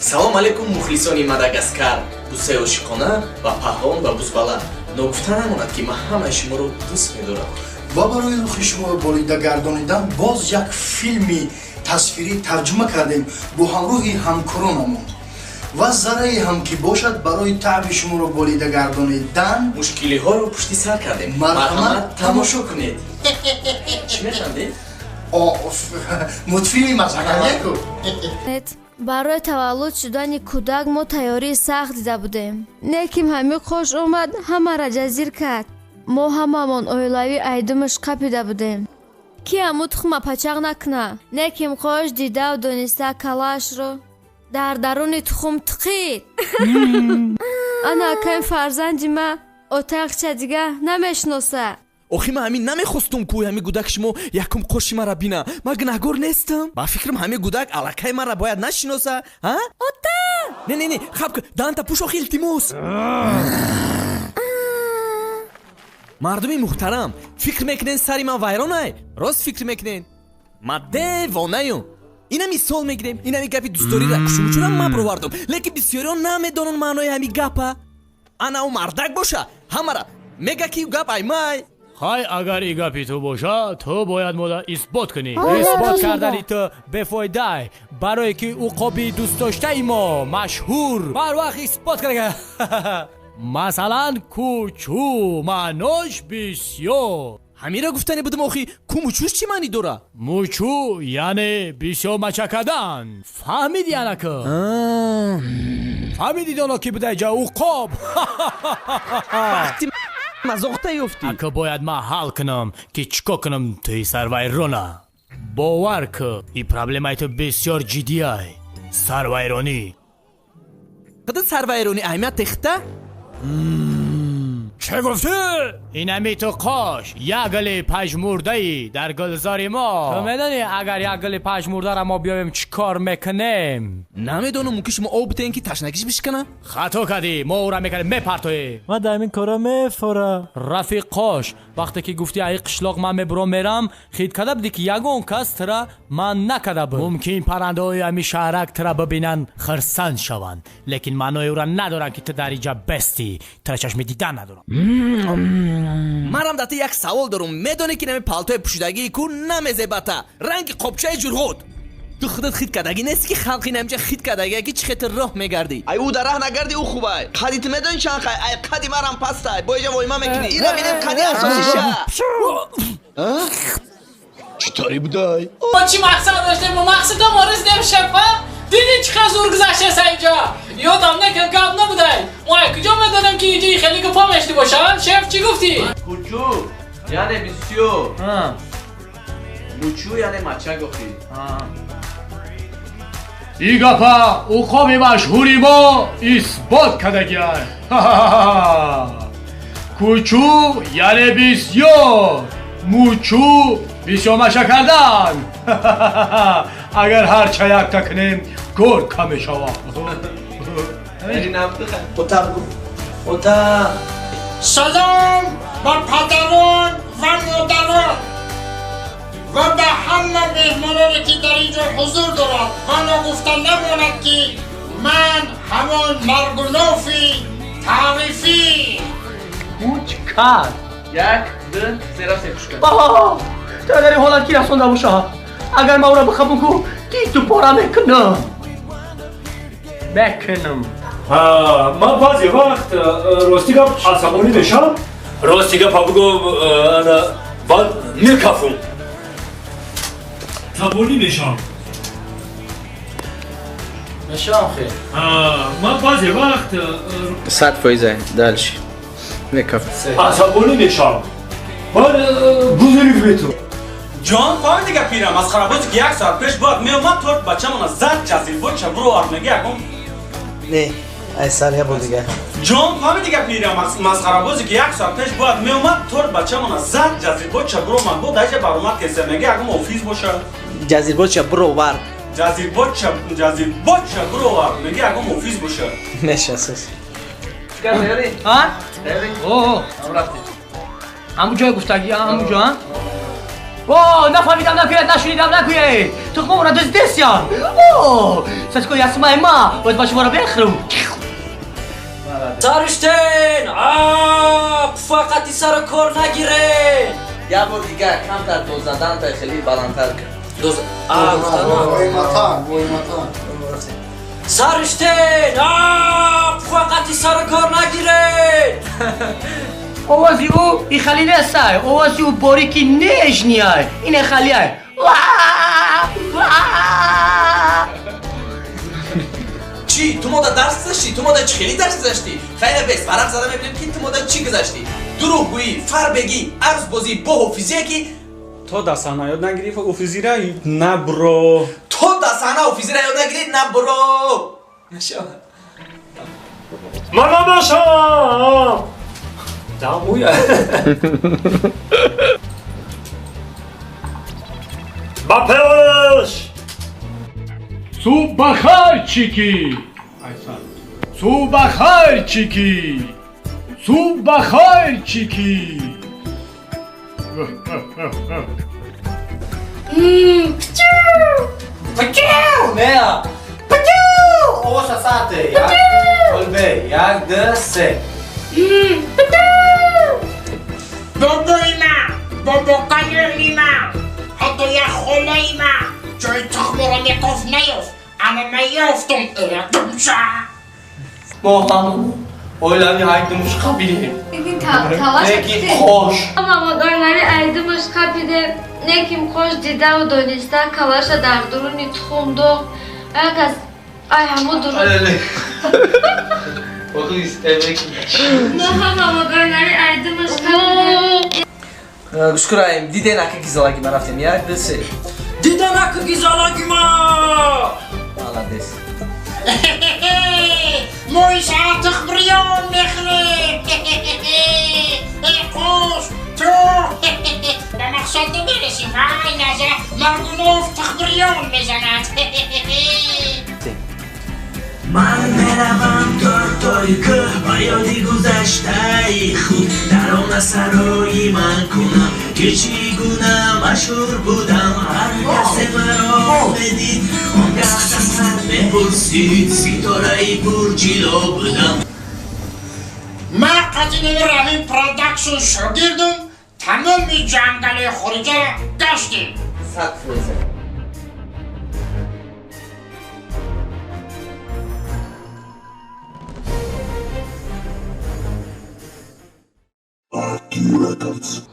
салом алейкум мухлисони Мадагаскар. Бусео Шикона ва Паҳлон ва Бузбала. Ногуфта намонад ки ман ҳамаи шуморо дӯст медорам. ва барои рухи шуморо болида гардонидан боз як филми тасвирӣ тарҷума кардем бо ҳамроҳи ҳамкоронамон ва зарраи ҳам ки бошад барои таъби шуморо болида гардонидан мушкилиҳоро пушти сар кардем. Марҳамат тамошо кунед. Чӣ механдед? мутфилми мазҳакаеку барои таваллуд шудани кӯдак мо тайёрии сахт дида будем. Неким ҳами хош омад, ҳамаро ҷазир кард. мо ҳамамон оилавӣ айдумаш қапида будем. Ки ҳаму тухма пачақ накуна. Неким хош дидав дониста калашро дар даруни тухм тиқид. Ана акаи фарзанди ма отақча дига намешиноса. охи ман ҳамин намехостум ку ҳами гудак шумо якум қоши мара бина. ман гунаҳгор нестам. ба фикрам ҳами гудак аллакай мара бояд нашиноса. ота не хаб данта пуш охи илтимос. мардуми муҳтарам, фикр мекунен сари ман вайронай? Рост фикр мекунен? ман девонаю. ина мисол мегирем, ина ми гапи дӯстдорира кушумучунам ман провардум, лекин бисёриҳо намедонанд маънои ҳами гапа. ана у мардак боша, ҳамара мега ки гап аймай. хай агар и гапи ту боша, ту бояд мода исбот кунӣ. исбот кардани ту бефоидай, барое ки уқоби дӯстдоштаи мо машҳур барвақт исбот карда. масалан кучу маънош бисёр. ҳамира гуфтане будам охи, ку мучуш чӣ маъни дора? мучу яъне бисёр мача кардан. фаҳмиди анака? фаҳмиди доно ки буда ҷа уқоб. вақти мазоқта ёфтӣ. ака бояд ман ҳал кунам ки чӣ кор кунам туи сарвайрона. бовар кун, и проблемаи ту бисёр ҷиддиай. сарвайронӣ. қадар сарвайронӣ аҳамият техта? چه گفتی؟ اینمی تو قاش یک گل پژمرده‌ای در گلزاری ما. تو میدونی اگر یک گل پژمرده را ما بیایم چی کار میکنیم؟ نمیدونم ممکن شما آب بتین که تشنگیش بشکنه؟ خطا کردی، ما او را میکنیم میپرتوی. ما در این کارا میفوره. رفیق قاش وقتی که گفتی ای قشلاق من میبرم میرم خید کرده بودی که یگون کس ترا من نکرده بود. ممکن پرنده های همی شهرک ترا ببینن خرسند شوند، لیکن معنای او را ندارن که تو در اینجا بستی. ترا چشم دیدن ندارم. منم داته یک سوال دارم. میدونی که نمی پالتوی پوشیدگی کو نمیزیباته رنگ قبچه جرغود. تو خودت خید کردگی نیستی که خلقی نمیجا خید کردگی که چه خیت راه میگردی؟ ای او در راه نگردی او خوبه. قدیت میدونی چند خواهی؟ ای قدی مرم پسته بایجا وایما میکنی. این را میدیم قدی اساسیشه. چطوری بودای؟ ما چی مقصد داشتیم؟ ما مقصد ما رز نمیشه فا؟ دیدی چقدر زور گذشته سا اینجا؟ یادم نکرد گاب نبودای. ما کجا میدونم که اینجا خیلی گفا مشتی باشن؟ شف چی گفتی؟ کوچو یعنی بسیو. موچو یعنی مچنگ اخی. ای گپا اوقابی مشهوری ما اثبات کردگیه. کوچو یعنی بسیار، موچو بسیار مشا کردن. اگر هر چه یک تکنیم گور کمی شوا. سلام با پدران و مادران و به همه مهمانانی که در اینجا حضور دارد. من گفتن نماند که من همان مرگونوفی تعریفی موچ کرد. یک دو زیرا سیپوش کرد. بابا تو در این حالت کی رسونده باشه؟ اگر ما او را بخوابون کو کی تو پارا میکنم. من بعضی وقت راستی گپ عصبانی بشم. راستی گپ بگم انا بعد میکفم. عصبانی بشم. نشام خیر. من بعضی وقت 100% دالش میکفم. عصبانی بشم. بعد گذاری بیتو. جان فهمی دیگه پیرم از خراباتی که یک ساعت پیش باید میومد تو بچه من زد جزیل بود چه برو آرمگی اکم. نه ای سالیه بود دیگه. جان فهمی دیگه پیرم از خراباتی که یک ساعت پیش باید میومد تو بچه من زد جزیل بود چه برو من بود دایچه بارومد که سرمگی اکم آفیس باشه. جزیل بود چه برو ور. جزیل بود چه برو آرمگی اکم آفیس باشه. نشه اساس. چیکار میاری؟ ها؟ میاری؟ اوه رفتی. همون جای گفتگی همون جا. اوه نفهمیدم نکوید نشنیدم نکوید تخمه را دست یا اوه سچکو یاسمای ما باید با شما را بخرم سرشتین فقط سر کار نگیره یه بار دیگه کمتر دوز زدن تا خیلی بلندتر کرد دوز سرشتین فقط سر کار نگیره اوازی او ای خالی نستای اوازی او باریکی نیش نیای اینه خالی های چی؟ تو ماده درس داشتی؟ تو ماده خیلی درس داشتی؟ خیلی بس ورق زده میبینیم که تو ماده چی گذاشتی؟ دروغ گویی، فر بگی، عرض بازی، با فیزیکی تو دستانه یاد نگیری اوفیزی را نه برو تو دستانه اوفیزی را یاد نگیری نه برو نشو من نشم دمویه بپش صبح بخیر چیکی صبح بخیر چیکی صبح بخیر چیکی نه اوش ساعته یک قلبه یک ده سه بابای من بابا قنیلی من حتی یک خلای من جای تخمه را نکاف نیافت اما من یافتم ایرادم شا ما همون اولامی هایدمش قبیله این تلاش نکی خوش مامان oynayı aydımış kapide nekim hoş dida o dönüşte kalaşa dağdurun itxumdu Agas ay hamu durun Bakın istemek Mama oynayı aydımış kapide گوشکرایم دیده نکه گیزالاگی من رفتیم یک دو سه دیده نکه گیزالاگی ما والا دست مویش artık briyon mehri Koş تو به مقصد برسیم وای نظر مردونوف تخبریون میزند من میروم تای که با یادی گذشته خود در آن سرایی من کنم که چیگونه مشهور بودم هر کس مرا بدید آنگه سر بپرسید ستاره برجیلا بودم من قدیم رحیم پرودکشن شاگردم تمام جنگل خارجه گشتیم صد فروزه